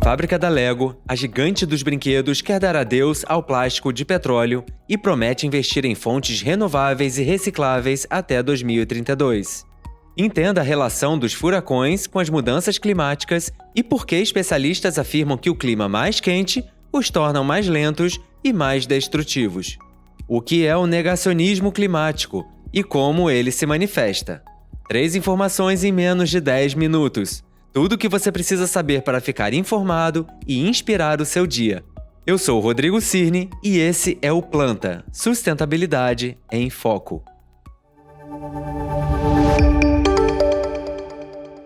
Fábrica da Lego, a gigante dos brinquedos, quer dar adeus ao plástico de petróleo e promete investir em fontes renováveis e recicláveis até 2032. Entenda a relação dos furacões com as mudanças climáticas e por que especialistas afirmam que o clima mais quente os torna mais lentos e mais destrutivos. O que é o negacionismo climático e como ele se manifesta. 3 informações em menos de 10 minutos. Tudo o que você precisa saber para ficar informado e inspirar o seu dia. Eu sou o Rodrigo Cirne e esse é o Planta, Sustentabilidade em Foco.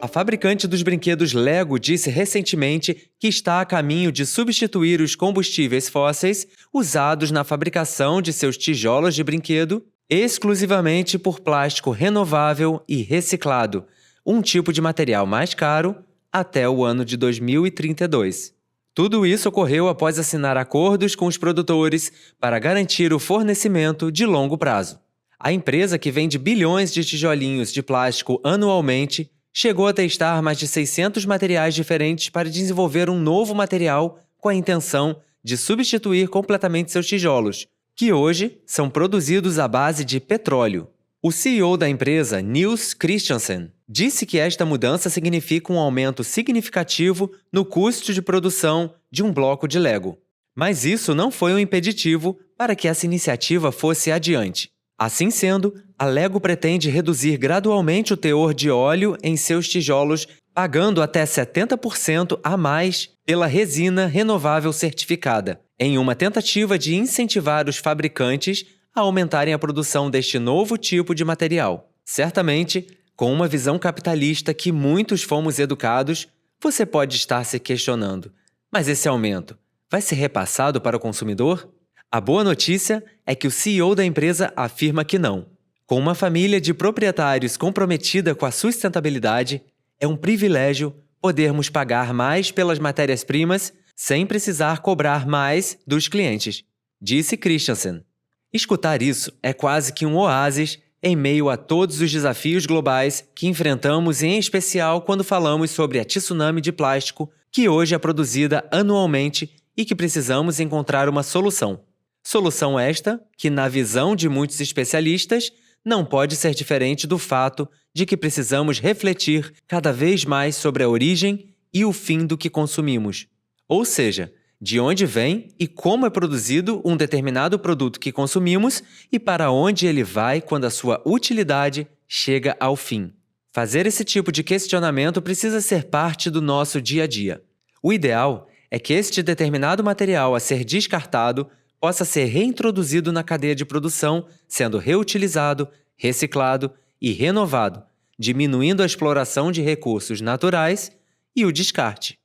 A fabricante dos brinquedos Lego disse recentemente que está a caminho de substituir os combustíveis fósseis usados na fabricação de seus tijolos de brinquedo exclusivamente por plástico renovável e reciclado, um tipo de material mais caro, até o ano de 2032. Tudo isso ocorreu após assinar acordos com os produtores para garantir o fornecimento de longo prazo. A empresa, que vende bilhões de tijolinhos de plástico anualmente, chegou a testar mais de 600 materiais diferentes para desenvolver um novo material com a intenção de substituir completamente seus tijolos, que hoje são produzidos à base de petróleo. O CEO da empresa, Niels Christiansen, disse que esta mudança significa um aumento significativo no custo de produção de um bloco de Lego. Mas isso não foi um impeditivo para que essa iniciativa fosse adiante. Assim sendo, a Lego pretende reduzir gradualmente o teor de óleo em seus tijolos, pagando até 70% a mais pela resina renovável certificada, em uma tentativa de incentivar os fabricantes a aumentarem a produção deste novo tipo de material. Certamente, com uma visão capitalista que muitos fomos educados, você pode estar se questionando: mas esse aumento vai ser repassado para o consumidor? A boa notícia é que o CEO da empresa afirma que não. Com uma família de proprietários comprometida com a sustentabilidade, é um privilégio podermos pagar mais pelas matérias-primas sem precisar cobrar mais dos clientes, disse Christiansen. Escutar isso é quase que um oásis em meio a todos os desafios globais que enfrentamos, em especial quando falamos sobre a tsunami de plástico que hoje é produzida anualmente e que precisamos encontrar uma solução. Solução esta que, na visão de muitos especialistas, não pode ser diferente do fato de que precisamos refletir cada vez mais sobre a origem e o fim do que consumimos. Ou seja, de onde vem e como é produzido um determinado produto que consumimos e para onde ele vai quando a sua utilidade chega ao fim. Fazer esse tipo de questionamento precisa ser parte do nosso dia a dia. O ideal é que este determinado material a ser descartado possa ser reintroduzido na cadeia de produção, sendo reutilizado, reciclado e renovado, diminuindo a exploração de recursos naturais e o descarte.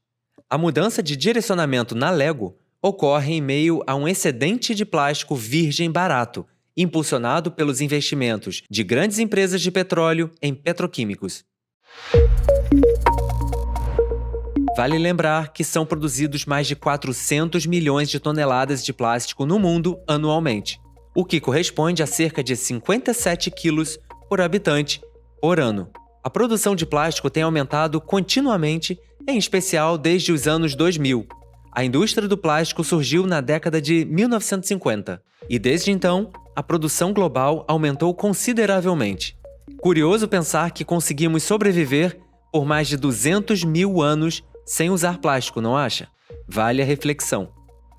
A mudança de direcionamento na Lego ocorre em meio a um excedente de plástico virgem barato, impulsionado pelos investimentos de grandes empresas de petróleo em petroquímicos. Vale lembrar que são produzidos mais de 400 milhões de toneladas de plástico no mundo anualmente, o que corresponde a cerca de 57 quilos por habitante por ano. A produção de plástico tem aumentado continuamente, em especial desde os anos 2000. A indústria do plástico surgiu na década de 1950 e, desde então, a produção global aumentou consideravelmente. Curioso pensar que conseguimos sobreviver por mais de 200 mil anos sem usar plástico, não acha? Vale a reflexão.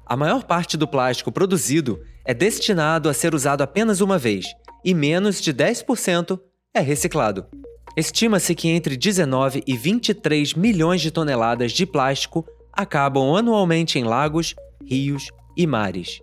A maior parte do plástico produzido é destinado a ser usado apenas uma vez e menos de 10% é reciclado. Estima-se que entre 19 e 23 milhões de toneladas de plástico acabam anualmente em lagos, rios e mares.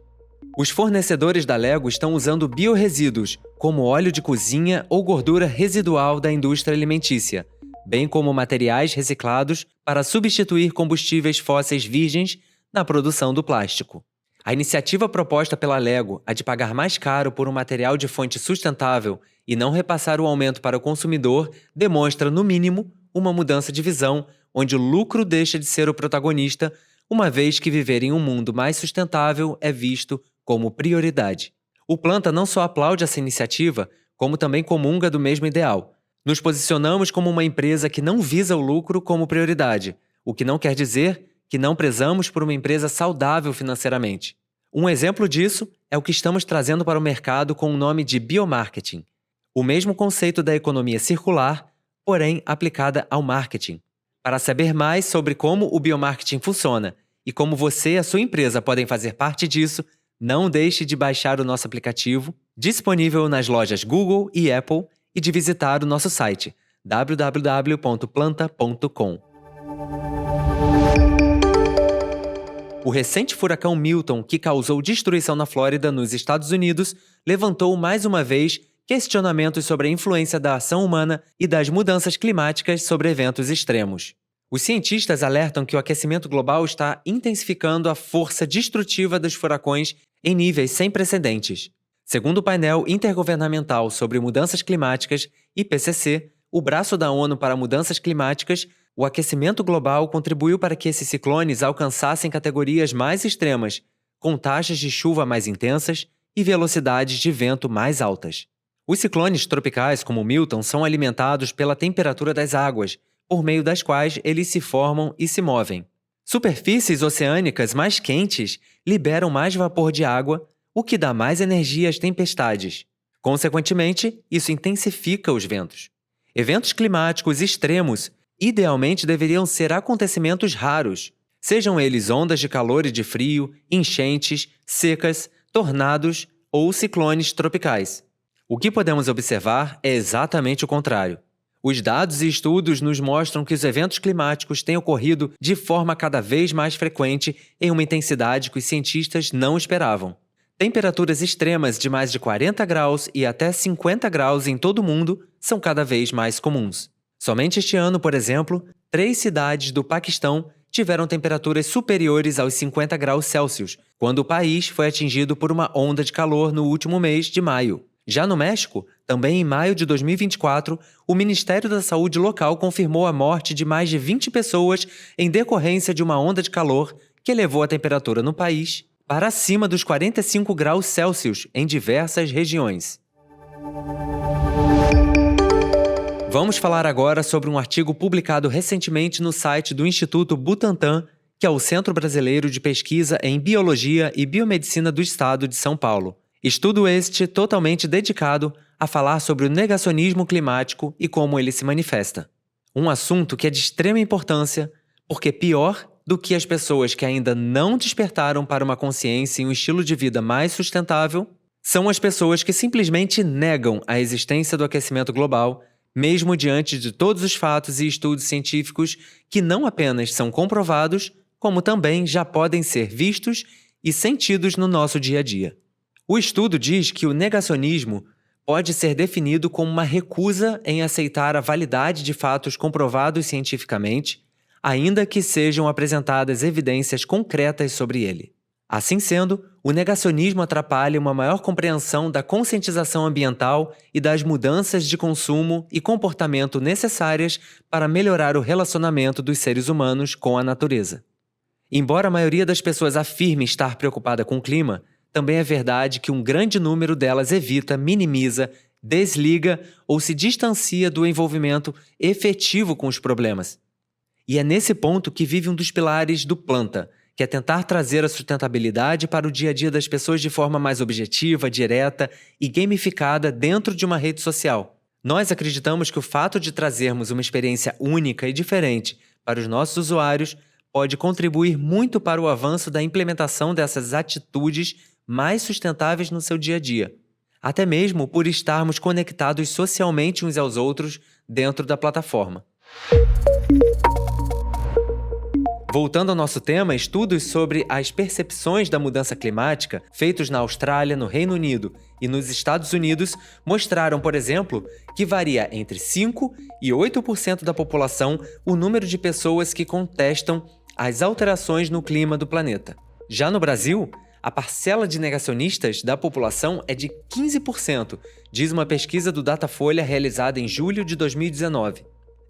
Os fornecedores da Lego estão usando biorresíduos, como óleo de cozinha ou gordura residual da indústria alimentícia, bem como materiais reciclados para substituir combustíveis fósseis virgens na produção do plástico. A iniciativa proposta pela Lego, a de pagar mais caro por um material de fonte sustentável e não repassar o aumento para o consumidor, demonstra, no mínimo, uma mudança de visão, onde o lucro deixa de ser o protagonista, uma vez que viver em um mundo mais sustentável é visto como prioridade. O Planta não só aplaude essa iniciativa, como também comunga do mesmo ideal. Nos posicionamos como uma empresa que não visa o lucro como prioridade, o que não quer dizer que não prezamos por uma empresa saudável financeiramente. Um exemplo disso é o que estamos trazendo para o mercado com o nome de biomarketing. O mesmo conceito da economia circular, porém aplicada ao marketing. Para saber mais sobre como o biomarketing funciona e como você e a sua empresa podem fazer parte disso, não deixe de baixar o nosso aplicativo, disponível nas lojas Google e Apple, e de visitar o nosso site www.planta.com. O recente furacão Milton, que causou destruição na Flórida, nos Estados Unidos, levantou mais uma vez questionamentos sobre a influência da ação humana e das mudanças climáticas sobre eventos extremos. Os cientistas alertam que o aquecimento global está intensificando a força destrutiva dos furacões em níveis sem precedentes. Segundo o painel intergovernamental sobre mudanças climáticas, IPCC, o braço da ONU para mudanças climáticas, o aquecimento global contribuiu para que esses ciclones alcançassem categorias mais extremas, com taxas de chuva mais intensas e velocidades de vento mais altas. Os ciclones tropicais, como o Milton, são alimentados pela temperatura das águas, por meio das quais eles se formam e se movem. Superfícies oceânicas mais quentes liberam mais vapor de água, o que dá mais energia às tempestades. Consequentemente, isso intensifica os ventos. Eventos climáticos extremos idealmente deveriam ser acontecimentos raros, sejam eles ondas de calor e de frio, enchentes, secas, tornados ou ciclones tropicais. O que podemos observar é exatamente o contrário. Os dados e estudos nos mostram que os eventos climáticos têm ocorrido de forma cada vez mais frequente em uma intensidade que os cientistas não esperavam. Temperaturas extremas de mais de 40 graus e até 50 graus em todo o mundo são cada vez mais comuns. Somente este ano, por exemplo, 3 cidades do Paquistão tiveram temperaturas superiores aos 50 graus Celsius, quando o país foi atingido por uma onda de calor no último mês de maio. Já no México, também em maio de 2024, o Ministério da Saúde local confirmou a morte de mais de 20 pessoas em decorrência de uma onda de calor que elevou a temperatura no país para acima dos 45 graus Celsius em diversas regiões. Vamos falar agora sobre um artigo publicado recentemente no site do Instituto Butantan, que é o Centro Brasileiro de Pesquisa em Biologia e Biomedicina do Estado de São Paulo. Estudo este totalmente dedicado a falar sobre o negacionismo climático e como ele se manifesta. Um assunto que é de extrema importância, porque pior do que as pessoas que ainda não despertaram para uma consciência e um estilo de vida mais sustentável, são as pessoas que simplesmente negam a existência do aquecimento global, mesmo diante de todos os fatos e estudos científicos que não apenas são comprovados, como também já podem ser vistos e sentidos no nosso dia a dia. O estudo diz que o negacionismo pode ser definido como uma recusa em aceitar a validade de fatos comprovados cientificamente, ainda que sejam apresentadas evidências concretas sobre ele. Assim sendo, o negacionismo atrapalha uma maior compreensão da conscientização ambiental e das mudanças de consumo e comportamento necessárias para melhorar o relacionamento dos seres humanos com a natureza. Embora a maioria das pessoas afirme estar preocupada com o clima, também é verdade que um grande número delas evita, minimiza, desliga ou se distancia do envolvimento efetivo com os problemas. E é nesse ponto que vive um dos pilares do Planta, que é tentar trazer a sustentabilidade para o dia a dia das pessoas de forma mais objetiva, direta e gamificada dentro de uma rede social. Nós acreditamos que o fato de trazermos uma experiência única e diferente para os nossos usuários pode contribuir muito para o avanço da implementação dessas atitudes mais sustentáveis no seu dia a dia, até mesmo por estarmos conectados socialmente uns aos outros dentro da plataforma. Voltando ao nosso tema, estudos sobre as percepções da mudança climática feitos na Austrália, no Reino Unido e nos Estados Unidos mostraram, por exemplo, que varia entre 5% e 8% da população o número de pessoas que contestam as alterações no clima do planeta. Já no Brasil, a parcela de negacionistas da população é de 15%, diz uma pesquisa do Datafolha realizada em julho de 2019.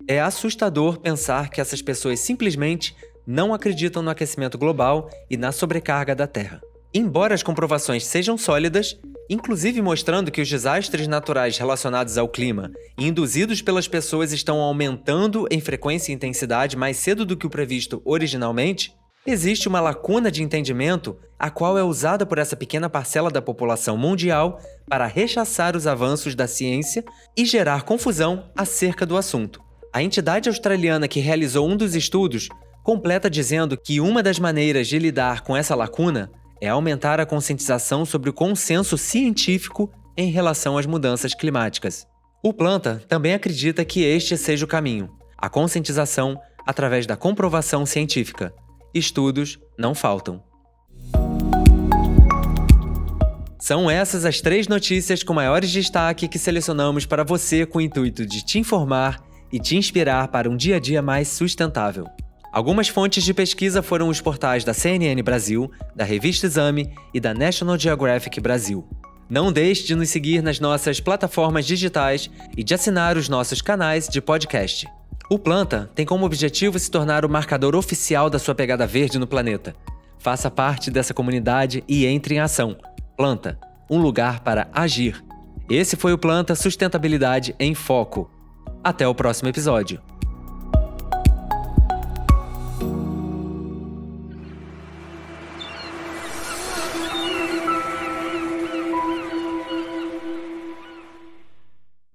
É assustador pensar que essas pessoas simplesmente não acreditam no aquecimento global e na sobrecarga da Terra. Embora as comprovações sejam sólidas, inclusive mostrando que os desastres naturais relacionados ao clima e induzidos pelas pessoas estão aumentando em frequência e intensidade mais cedo do que o previsto originalmente, Existe uma lacuna de entendimento, a qual é usada por essa pequena parcela da população mundial para rechaçar os avanços da ciência e gerar confusão acerca do assunto. A entidade australiana que realizou um dos estudos completa dizendo que uma das maneiras de lidar com essa lacuna é aumentar a conscientização sobre o consenso científico em relação às mudanças climáticas. O Planta também acredita que este seja o caminho, a conscientização através da comprovação científica. Estudos não faltam. São essas as 3 notícias com maiores destaque que selecionamos para você com o intuito de te informar e te inspirar para um dia a dia mais sustentável. Algumas fontes de pesquisa foram os portais da CNN Brasil, da Revista Exame e da National Geographic Brasil. Não deixe de nos seguir nas nossas plataformas digitais e de assinar os nossos canais de podcast. O Planta tem como objetivo se tornar o marcador oficial da sua pegada verde no planeta. Faça parte dessa comunidade e entre em ação. Planta, um lugar para agir. Esse foi o Planta Sustentabilidade em Foco. Até o próximo episódio.